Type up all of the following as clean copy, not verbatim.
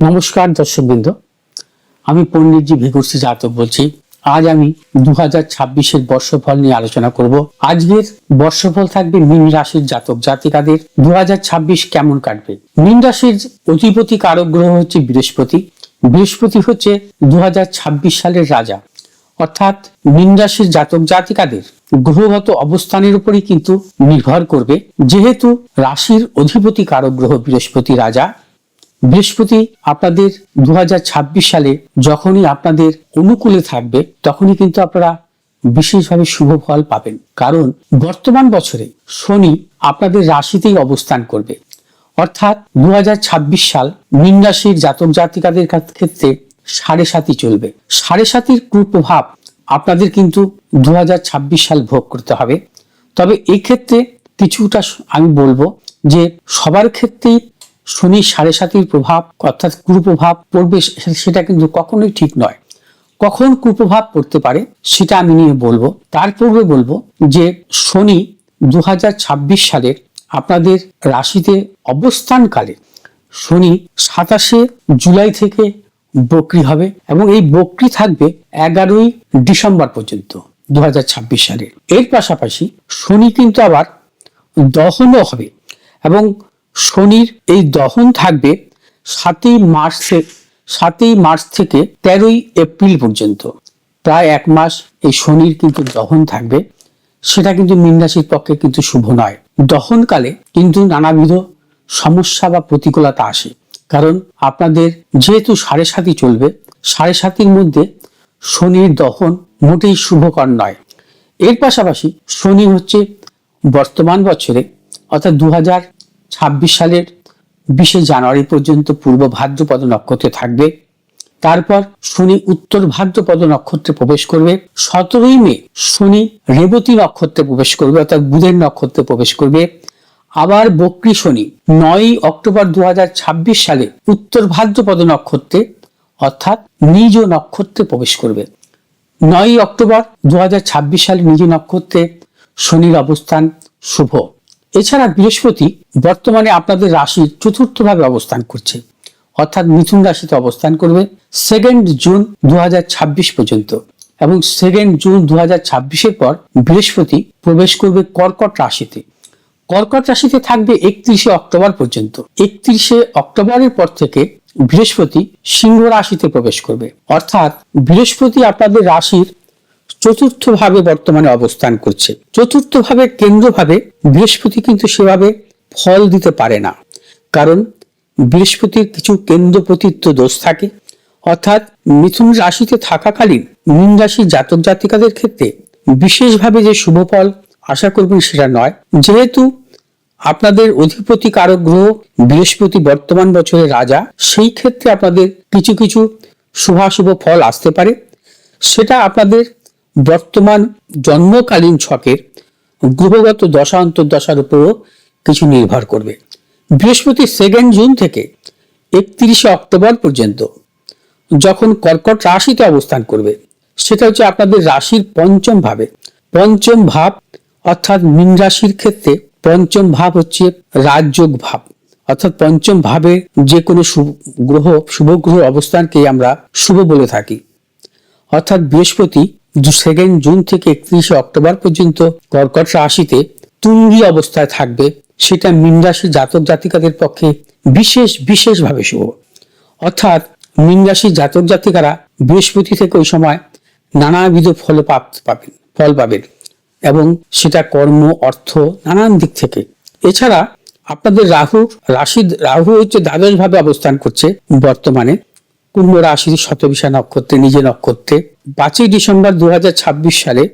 নমস্কার দর্শকবৃন্দ, আমি পণ্ডিতজি ভিগুরসি জাতক বলছি। আজ আমি 2026-এর বর্ষফল নিয়ে আলোচনা করব। আজকের বর্ষফল থাকবে মীন রাশির জাতক জাতিকাদের 2026 কেমন কাটবে। মীন রাশির অধিপতি কারক গ্রহ হচ্ছে বৃহস্পতি। বৃহস্পতি হচ্ছে 2026 সালের রাজা, অর্থাৎ মীন রাশির জাতক জাতিকাদের গ্রহগত অবস্থানের উপরই কিন্তু নির্ভর করবে। যেহেতু রাশির অধিপতি কারক গ্রহ বৃহস্পতি রাজা, বৃহস্পতি আপনাদের 2026 সালে যখনই আপনাদের অনুকূলে থাকবে তখনই কিন্তু আপনারা বিশেষভাবে শুভ ফল পাবেন। কারণ বর্তমান বছরে শনি আপনাদের রাশিতেই অবস্থান করবে, অর্থাৎ 2026 সাল মীন রাশির জাতক জাতিকাদের ক্ষেত্রে 7.5 চলবে। 7.5 কুপ্রভাব আপনাদের কিন্তু 2026 সাল ভোগ করতে হবে। তবে এই ক্ষেত্রে কিছুটা আমি বলবো যে সবার ক্ষেত্রেই শনি 7.5 প্রভাব অর্থাৎ কুপ্রভাব পড়বে সেটা কিন্তু কখনোই ঠিক নয়। কখন কুপ্রভাব পড়তে পারে সেটা আমি নিয়ে বলবো। তার পূর্বে বলবো যে শনি 2026 সালের আপনাদের রাশিতে অবস্থানকালে শনি 27 জুলাই থেকে বক্রী হবে এবং এই বক্রী থাকবে 11 ডিসেম্বর পর্যন্ত 2026 সালে। এর পাশাপাশি শনি কিন্তু আবার দহনও হবে এবং শনির এই দহন থাকবে 7 মার্চ থেকে 13 এপ্রিল পর্যন্ত। প্রায় 1 মাস এই শনির কিন্তু দহন থাকবে। সেটা কিন্তু মীন রাশির পক্ষে কিন্তু শুভ নয়। দহনকালে কিন্তু নানাবিধ সমস্যা বা প্রতিকূলতা আসে, কারণ আপনাদের যেহেতু 7.5 চলবে, 7.5 মধ্যে শনির দহন মোটেই শুভকর নয়। এর পাশাপাশি শনি হচ্ছে বর্তমান বছরে অর্থাৎ 2026 সালের 20 জানুয়ারি পর্যন্ত পূর্ব ভাদ্রপদ নক্ষত্রে থাকবে। তারপর শনি উত্তর ভাদ্রপদ নক্ষত্রে প্রবেশ করবে। 17 মে শনি রেবতী নক্ষত্রে প্রবেশ করবে, অর্থাৎ বুধের নক্ষত্রে প্রবেশ করবে। আবার বক্রী শনি 9 অক্টোবর 2026 সালে উত্তর ভাদ্রপদ নক্ষত্রে অর্থাৎ নিজ নক্ষত্রে প্রবেশ করবে। 9 অক্টোবর 2026 সালে নিজ নক্ষত্রে শনির অবস্থান শুভ। এছাড়া বৃহস্পতি বর্তমানে আপনাদের রাশির চতুর্থ ভাবে অবস্থান করছে, অর্থাৎ মিথুন রাশিতে অবস্থান করবে 2 জুন 2026 পর্যন্ত এবং 2 জুন 2026-এর পর বৃহস্পতি প্রবেশ করবে কর্কট রাশিতে। কর্কট রাশিতে থাকবে 31 অক্টোবর পর্যন্ত। 31 অক্টোবরের পর থেকে বৃহস্পতি সিংহ রাশিতে প্রবেশ করবে, অর্থাৎ বৃহস্পতি আপনাদের রাশির চতুর্থ ভাবে বর্তমানে অবস্থান করছে। চতুর্থ ভাবে কেন্দ্রভাবে বৃহস্পতি কিন্তু সেভাবে ফল দিতে পারে না, কারণ বৃহস্পতির কিছু কেন্দ্রপতিত্ব দোষ থাকে। অর্থাৎ মিথুন রাশিতে থাকাকালীন মীন রাশির জাতক জাতিকাদের ক্ষেত্রে বিশেষভাবে যে শুভ ফল আশা করবেন সেটা নয়। যেহেতু আপনাদের অধিপতি কারক গ্রহ বৃহস্পতি বর্তমান বছরের রাজা, সেই ক্ষেত্রে আপনাদের কিছু কিছু শুভাশুভ ফল আসতে পারে। সেটা আপনাদের বর্তমান জন্মকালীন ছকের গ্রহগত দশা অন্তর্দশার উপরও কিছু নির্ভর করবে। বৃহস্পতি 2 জুন থেকে 31 অক্টোবর পর্যন্ত যখন কর্কট রাশিতে অবস্থান করবে, সেটা হচ্ছে আপনাদের রাশির পঞ্চম ভাবে। পঞ্চম ভাব অর্থাৎ মীন রাশির ক্ষেত্রে পঞ্চম ভাব হচ্ছে রাজযোগ ভাব, অর্থাৎ পঞ্চম ভাবে যে কোনো শুভ গ্রহ অবস্থানকে আমরা শুভ বলে থাকি। অর্থাৎ বৃহস্পতি 2 জুন থেকে 31 অক্টোবর পর্যন্ত কর্কট রাশিতে তুঙ্গী অবস্থায় থাকবে। সেটা মীন রাশির জাতক জাতিকাদের পক্ষে বিশেষভাবে শুভ। অর্থাৎ মীন রাশির জাতক জাতিকারা বৃহস্পতি থেকে ওই সময় নানাবিধ ফল পাবেন এবং সেটা কর্ম, অর্থ, নানান দিক থেকে। এছাড়া আপনাদের রাহু হচ্ছে দ্বাদশ ভাবে অবস্থান করছে বর্তমানে কুম্ভ রাশির শতবিশা নক্ষত্রে, নিজ নক্ষত্রে। 5 ডিসেম্বর 2026 সালে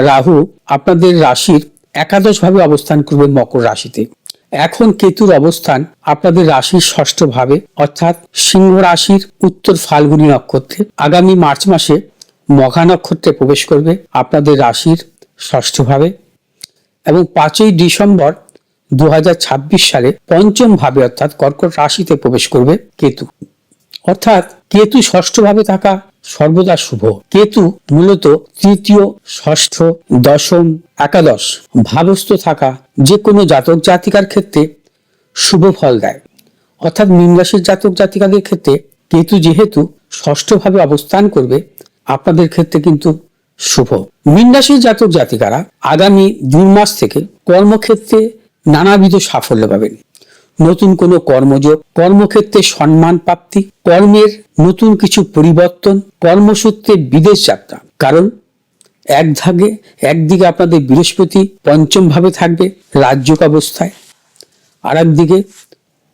রাহু আপনাদের রাশির একাদশ ভাবে অবস্থান করবে মকর রাশিতে। এখন কেতুর অবস্থান আপনাদের রাশির ষষ্ঠ ভাবে, অর্থাৎ সিংহ রাশির উত্তর ফাল্গুনী নক্ষত্রে। আগামী মার্চ মাসে মঘা নক্ষত্রে প্রবেশ করবে আপনাদের রাশির ষষ্ঠ ভাবে এবং 5 ডিসেম্বর 2026 সালে পঞ্চম ভাবে অর্থাৎ কর্কট রাশিতে প্রবেশ করবে কেতু। অর্থাৎ কেতু ষষ্ঠ ভাবে থাকা সর্বদা শুভ। কেতু মূলত তৃতীয়, ষষ্ঠ, দশম, একাদশ ভাবস্থ থাকা যে কোনো জাতক জাতিকার ক্ষেত্রে শুভ ফল দেয়। অর্থাৎ মীন রাশির জাতক জাতিকাদের ক্ষেত্রে কেতু যেহেতু ষষ্ঠভাবে অবস্থান করবে, আপনাদের ক্ষেত্রে কিন্তু শুভ। মীন রাশির জাতক জাতিকারা আগামী জুন মাস থেকে কর্মক্ষেত্রে নানাবিধ সাফল্য পাবেন। নতুন কোনো কর্মযোগ, কর্মক্ষেত্রে সম্মান প্রাপ্তি, কর্মের নতুন কিছু পরিবর্তন, কর্মসূত্রে বিদেশ যাত্রা। কারণ একদিকে আপনাদের বৃহস্পতি পঞ্চম ভাবে থাকবে রাজযোগ অবস্থায়, আর একদিকে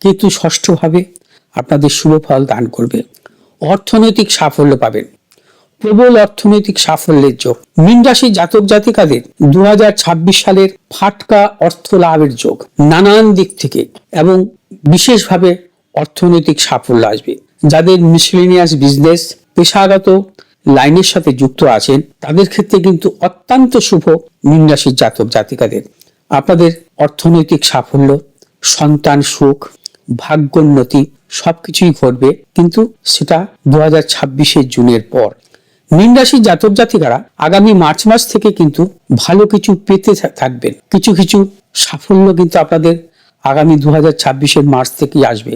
কেতু ষষ্ঠ ভাবে আপনাদের শুভ ফল দান করবে। অর্থনৈতিক সাফল্য পাবেন, প্রবল অর্থনৈতিক সাফল্যের যোগ। মীন রাশির জাতক জাতিকাদের 2026 সালের ফাটকা অর্থ লাভের যোগ। নানান দিক থেকে এবং বিশেষভাবে অর্থনৈতিক সাফল্য আসবে। যাদের মিসলেনিয়াস বিজনেস, পেশাগত লাইনের সাথে যুক্ত আছেন, তাদের ক্ষেত্রে কিন্তু অত্যন্ত শুভ। মীন রাশির জাতক জাতিকাদের আপনাদের অর্থনৈতিক সাফল্য, সন্তান সুখ, ভাগ্যোন্নতি সবকিছুই ঘটবে, কিন্তু সেটা 2026 জুনের পর। মীন রাশির জাতক জাতিকারা আগামী মার্চ মাস থেকে কিন্তু ভালো কিছু পেতে থাকবেন। কিছু কিছু সাফল্য কিন্তু আপনাদের আগামী 2026 মার্চ থেকেই আসবে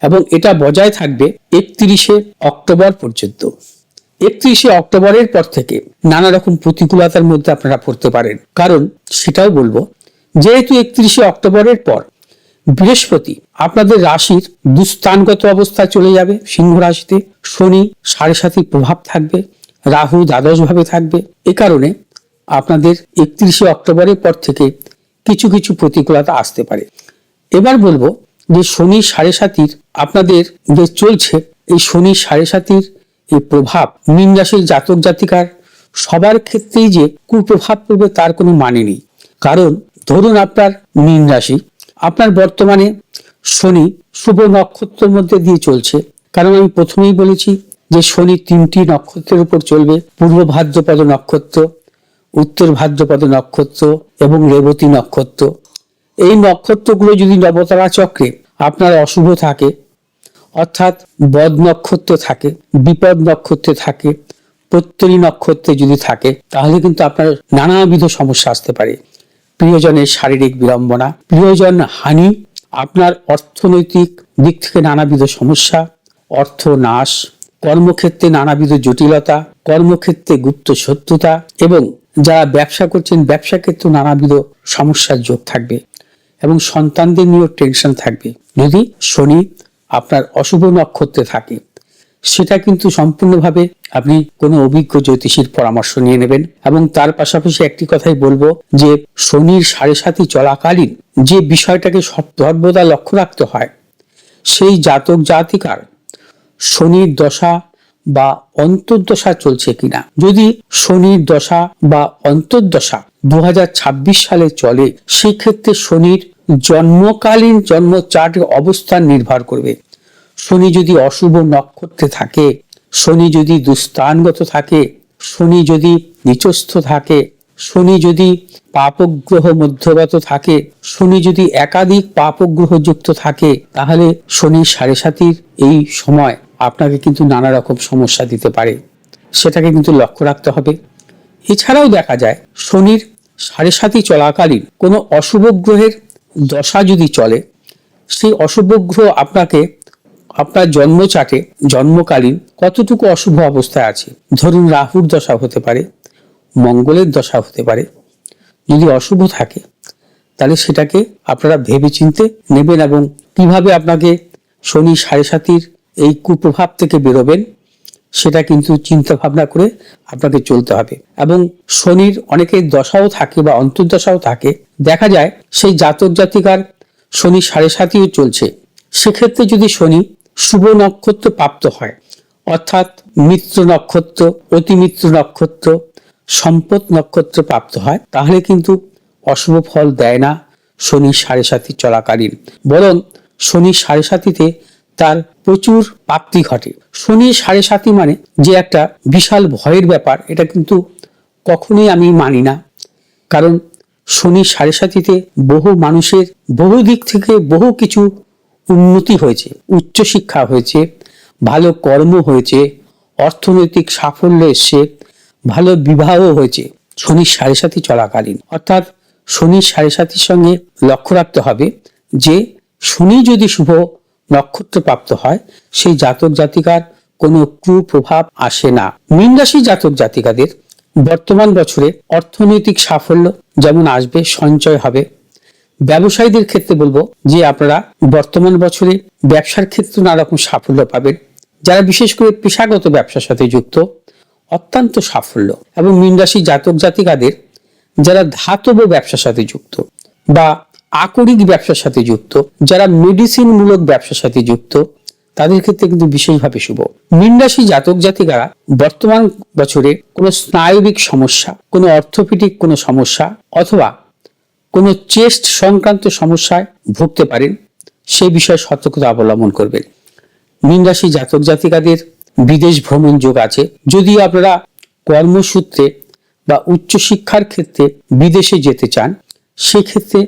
এবং এটা বজায় থাকবে 31 অক্টোবর পর্যন্ত। 31 অক্টোবরের পর থেকে নানা রকম প্রতিকূলতার মধ্যে আপনারা পড়তে পারেন। কারণ সেটাও বলবো, যেহেতু 31 অক্টোবরের পর বৃহস্পতি আপনাদের রাশির দুস্থানগত অবস্থায় চলে যাবে সিংহ রাশিতে, শনি 7.5 প্রভাব থাকবে, রাহু দ্বাদশ ভাবে থাকবে। এ কারণে আপনাদের 31 অক্টোবরের পর থেকে কিছু কিছু প্রতিকূলতা আসতে পারে। এবার বলবো যে শনি 7.5 আপনাদের যে চলছে, এই শনি 7.5 এই প্রভাব মীন রাশির জাতক জাতিকার সবার ক্ষেত্রেই যে কুপ্রভাব পড়বে তার কোনো মানে নেই। কারণ ধরুন আপনার মীন রাশি, আপনার বর্তমানে শনি শুভ নক্ষত্রের মধ্যে দিয়ে চলছে। কারণ আমি প্রথমেই বলেছি যে শনি 3টি নক্ষত্রের উপর চলবে, পূর্ব ভাদ্রপদ নক্ষত্র, উত্তর ভাদ্রপদ নক্ষত্র এবং রেবতী নক্ষত্র। এই নক্ষত্রগুলো যদি নবতারা চক্রে আপনার অশুভ থাকে, অর্থাৎ বদ নক্ষত্র থাকে, বিপদ নক্ষত্রে থাকে, প্রত্যরী নক্ষত্রে যদি থাকে, তাহলে কিন্তু আপনার নানাবিধ সমস্যা আসতে পারে। প্রিয়জনের শারীরিক বিড়ম্বনা, প্রিয়জন হানি, আপনার অর্থনৈতিক দিক থেকে নানাবিধ সমস্যা, অর্থ নাশ, কর্মক্ষেত্রে নানাবিধ জটিলতা, কর্মক্ষেত্রে গুপ্ত শত্রুতা এবং যারা ব্যবসা করছেন ব্যবসা ক্ষেত্রে নানাবিধ সমস্যার যোগ থাকবে এবং সন্তানদের নিয়েও টেনশন থাকবে। যদি শনি আপনার অশুভ নক্ষত্রে থাকে, সেটা কিন্তু সম্পূর্ণভাবে আপনি কোনো অভিজ্ঞ জ্যোতিষীর পরামর্শ নিয়ে নেবেন। এবং তার পাশাপাশি একটি কথাই বলবো যে শনির 7.5 চলাকালীন যে বিষয়টাকে সর্বদা লক্ষ্য রাখতে হয়, সেই জাতক জাতিকার শনির দশা বা অন্তর্দশা চলছে কিনা। যদি শনির দশা বা অন্তর্দশা 2026 সালে চলে, সেই ক্ষেত্রে শনির জন্মকালীন জন্ম চার্টের অবস্থান নির্ভর করবে। শনি যদি অশুভ নক্ষত্রে থাকে, শনি যদি দুস্থানগত থাকে, শনি যদি নিচস্থ থাকে, শনি যদি পাপগ্রহ মধ্যগত থাকে, শনি যদি একাধিক পাপগ্রহ যুক্ত থাকে, তাহলে শনি 7.5 এই সময় আপনাকে কিন্তু নানা রকম সমস্যা দিতে পারে। সেটাকে কিন্তু লক্ষ্য রাখতে হবে। এছাড়াও দেখা যায় শনির 7.5 চলাকালীন কোনো অশুভ গ্রহের দশা যদি চলে, সেই অশুভ গ্রহ আপনাকে আপনার জন্ম চার্টে জন্মকালীন কতটুকু অশুভ অবস্থায় আছে। ধরুন রাহুর দশা হতে পারে, মঙ্গলের দশা হতে পারে। যদি অশুভ থাকে তাহলে সেটাকে আপনারা ভেবে চিনতে নেবেন এবং কিভাবে আপনাকে শনি 7.5 এই কুপ্রভাব থেকে বেরোবেন সেটা কিন্তু চিন্তা ভাবনা করে আপনাকে চলতে হবে। এবং শনির অনেকের দশাও থাকে বা অন্তর্দশাও থাকে। দেখা যায় সেই জাতক জাতিকার শনি 7.5 চলছে, সেক্ষেত্রে যদি শনি শুভ নক্ষত্র প্রাপ্ত হয়, অর্থাৎ মিত্র নক্ষত্র, অতিমিত্র নক্ষত্র, সম্পদ নক্ষত্র প্রাপ্ত হয়, তাহলে কিন্তু অশুভ ফল দেয় না শনি 7.5 চলাকালীন। বরং শনি 7.5 তার প্রচুর প্রাপ্তি ঘটে। শনি 7.5 মানে যে একটা বিশাল ভয়ের ব্যাপার, এটা কিন্তু কখনোই আমি মানি না। কারণ শনি 7.5 বহু মানুষের বহু দিক থেকে বহু কিছু উন্নতি হয়েছে, উচ্চশিক্ষা হয়েছে, ভালো কর্ম হয়েছে, অর্থনৈতিক সাফল্য এসছে, ভালো বিবাহ হয়েছে শনি 7.5 চলাকালীন। অর্থাৎ শনি 7.5 সঙ্গে লক্ষ্য রাখতে হবে যে শনি যদি শুভ নক্ষত্র প্রাপ্ত হয় সেই জাতক জাতিকার কোনো কুপ্রভাব আসে না। মীন রাশি জাতক জাতিকাদের বর্তমান বছরে অর্থনৈতিক সাফল্য যেমন আসবে, সঞ্চয় হবে। ব্যবসায়ীদের ক্ষেত্রে বলবো যে আপনারা বর্তমান বছরে ব্যবসার ক্ষেত্রে নানা রকম সাফল্য পাবেন। যারা বিশেষ করে পেশাগত ব্যবসার সাথে যুক্ত, অত্যন্ত সাফল্য। এবং মীন রাশি জাতক জাতিকাদের যারা ধাতব ব্যবসার সাথে যুক্ত বা আকরিক ব্যবসার সাথে যুক্ত, যারা মেডিসিন মূলক ব্যবসার সাথে যুক্ত, তাদের ক্ষেত্রে কিন্তু বিশেষভাবে শুভ। মীন রাশি জাতক জাতিকারা বর্তমান বছরে কোনো স্নায়বিক সমস্যা, কোনো অর্থোপেডিক কোনো সমস্যা অথবা কোনো চেস্ট সংক্রান্ত সমস্যায় ভুগতে পারেন, সেই বিষয়ে সতর্কতা অবলম্বন করবেন। মীন রাশি জাতক জাতিকাদের বিদেশ ভ্রমণ যোগ আছে। যদিও আপনারা কর্মসূত্রে বা উচ্চশিক্ষার ক্ষেত্রে বিদেশে যেতে চান, সেক্ষেত্রে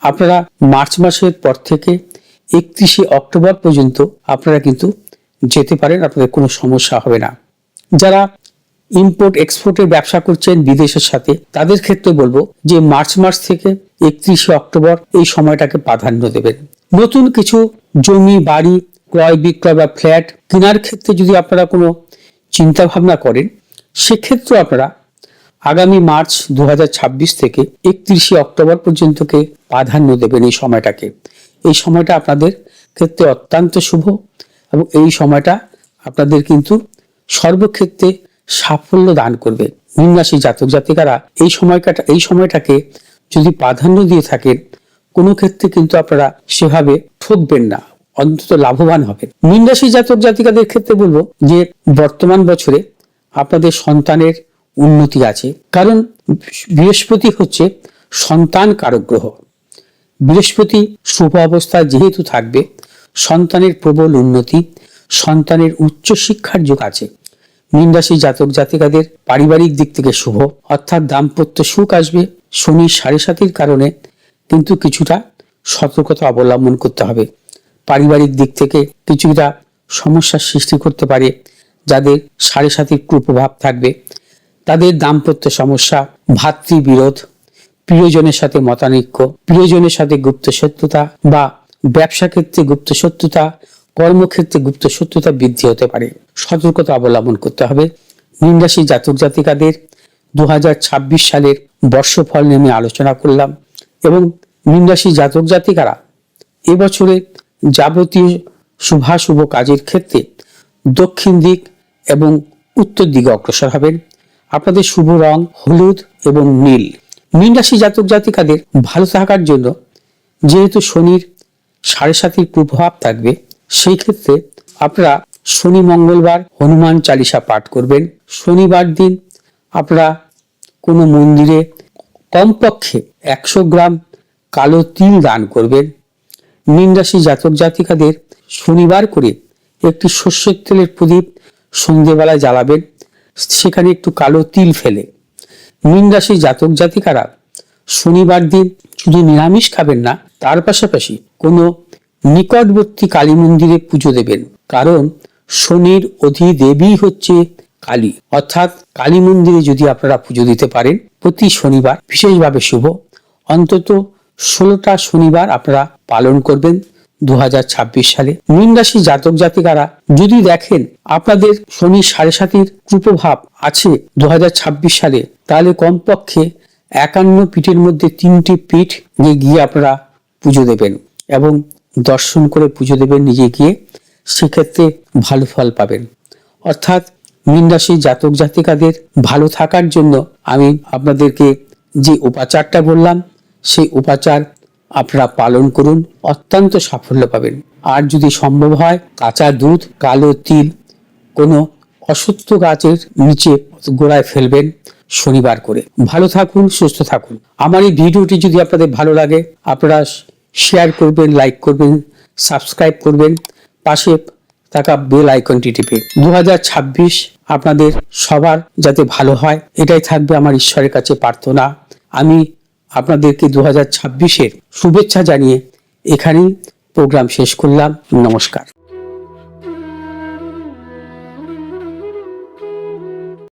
আপনারা মার্চ মাসের পর থেকে 31শে অক্টোবর পর্যন্ত আপনারা কিন্তু যেতে পারেন, আপনাদের কোনো সমস্যা হবে না। যারা ইম্পোর্ট এক্সপোর্টের ব্যবসা করছেন বিদেশের সাথে, তাদের ক্ষেত্রে বলবো যে মার্চ মাস থেকে 31শে অক্টোবর এই সময়টাকে প্রাধান্য দেবেন। নতুন কিছু জমি বাড়ি ক্রয় বিক্রয় বা ফ্ল্যাট কেনার ক্ষেত্রে যদি আপনারা কোনো চিন্তা ভাবনা করেন, সেক্ষেত্রে আপনারা আগামী মার্চ 2026 থেকে 31শে অক্টোবর পর্যন্তকে প্রাধান্য দেবেন এই সময়টাকে। এই সময়টা আপনাদের ক্ষেত্রে অত্যন্ত শুভ এবং এই সময়টা আপনাদের কিন্তু সর্বক্ষেত্রে সাফল্য দান করবে। মীন রাশি জাতক জাতিকারা এই সময়টাকে যদি প্রাধান্য দিয়ে থাকেন, কোনো ক্ষেত্রে কিন্তু আপনারা সেভাবে ঠকবেন না, অন্তত লাভবান হবেন। মীন রাশি জাতক জাতিকাদের ক্ষেত্রে বলবো যে বর্তমান বছরে আপনাদের সন্তানের উন্নতি আছে, কারণ বৃহস্পতি হচ্ছে সন্তান কারক গ্রহ। বৃহস্পতি শুভ অবস্থায় যেহেতু থাকবে, সন্তানের প্রবল উন্নতি, সন্তানের উচ্চ শিক্ষার যোগ আছে। মীন রাশি জাতক জাতিকাদের পারিবারিক দিক থেকে শুভ, অর্থাৎ দাম্পত্য সুখ আসবে। শনির 7.5 কারণে কিন্তু কিছুটা সতর্কতা অবলম্বন করতে হবে। পারিবারিক দিক থেকে কিছুটা সমস্যার সৃষ্টি করতে পারে। যাদের 7.5 কুপ্রভাব থাকবে, তাদের দাম্পত্য সমস্যা, ভাতৃবিরোধ, প্রিয়জনের সাথে মতানৈক্য, প্রিয়জনের সাথে গুপ্ত শত্রুতা বা ব্যবসা ক্ষেত্রে গুপ্ত শত্রুতা, কর্মক্ষেত্রে গুপ্ত শত্রুতা বৃদ্ধি হতে পারে। সতর্কতা অবলম্বন করতে হবে। মীন রাশি জাতক জাতিকাদের 2026 সালের বর্ষফল নিয়ে আমি আলোচনা করলাম এবং মীন রাশি জাতক জাতিকারা এবছরে যাবতীয় শুভাশুভ কাজের ক্ষেত্রে দক্ষিণ দিক এবং উত্তর দিকে অগ্রসর হবেন। আপনাদের শুভ রং হলুদ এবং নীল। মীন রাশি জাতক জাতিকাদের ভালো থাকার জন্য যেহেতু শনির 7.5 কুপ্রভাব থাকবে, সেই ক্ষেত্রে আপনারা শনি মঙ্গলবার হনুমান চালিসা পাঠ করবেন। শনিবার দিন আপনারা কোনো মন্দিরে কমপক্ষে 100 গ্রাম কালো তিল দান করবেন। মীন রাশি জাতক জাতিকাদের শনিবার করে একটি সর্ষের তেলের প্রদীপ সন্ধ্যেবেলায় জ্বালাবেন, সেখানে একটু কালো তিল ফেলে। মীন রাশি জাতক জাতিকারা শনিবার দিন শুধু নিরামিষ খাবেন না, তার পাশাপাশি কোনো নিকটবর্তী কালী মন্দিরে পুজো দেবেন, কারণ শনির অধিদেবী হচ্ছে কালী। অর্থাৎ কালী মন্দিরে যদি আপনারা পুজো দিতে পারেন প্রতি শনিবার, বিশেষভাবে শুভ। অন্তত 16টা শনিবার আপনারা পালন করবেন 2026 সালে। মীন রাশি জাতক জাতিকারা যদি দেখেন আপনাদের শনি 7.5 কুপ্রভাব আছে 2026 সালে, তাহলে কমপক্ষে 51 পীঠের মধ্যে 3টি পীঠ গিয়ে আপনারা পুজো দেবেন এবং দর্শন করে পুজো দেবেন নিজে গিয়ে, সেক্ষেত্রে ভালো ফল পাবেন। অর্থাৎ মীন রাশি জাতক জাতিকাদের ভালো থাকার জন্য আমি আপনাদেরকে যে উপাচারটা বললাম, সেই উপাচার আপনারা পালন করুন, অত্যন্ত সাফল্য পাবেন। আর যদি সম্ভব হয় কাঁচা দুধ, কালো তিল কোনো অশ্বত্থ গাছের নিচে গোড়ায় ফেলবেন শনিবার করে। ভালো থাকুন, সুস্থ থাকুন। আমার এই ভিডিওটি যদি আপনাদের ভালো লাগে, আপনারা শেয়ার করবেন, লাইক করবেন, সাবস্ক্রাইব করবেন, পাশে থাকা বেল আইকনটি টিপে। 2026 আপনাদের সবার যাতে ভালো হয়, এটাই থাকবে আমার ঈশ্বরের কাছে প্রার্থনা। আমি আপনাদেরকে 2026-এর শুভেচ্ছা জানিয়ে এখানেই প্রোগ্রাম শেষ করলাম। নমস্কার।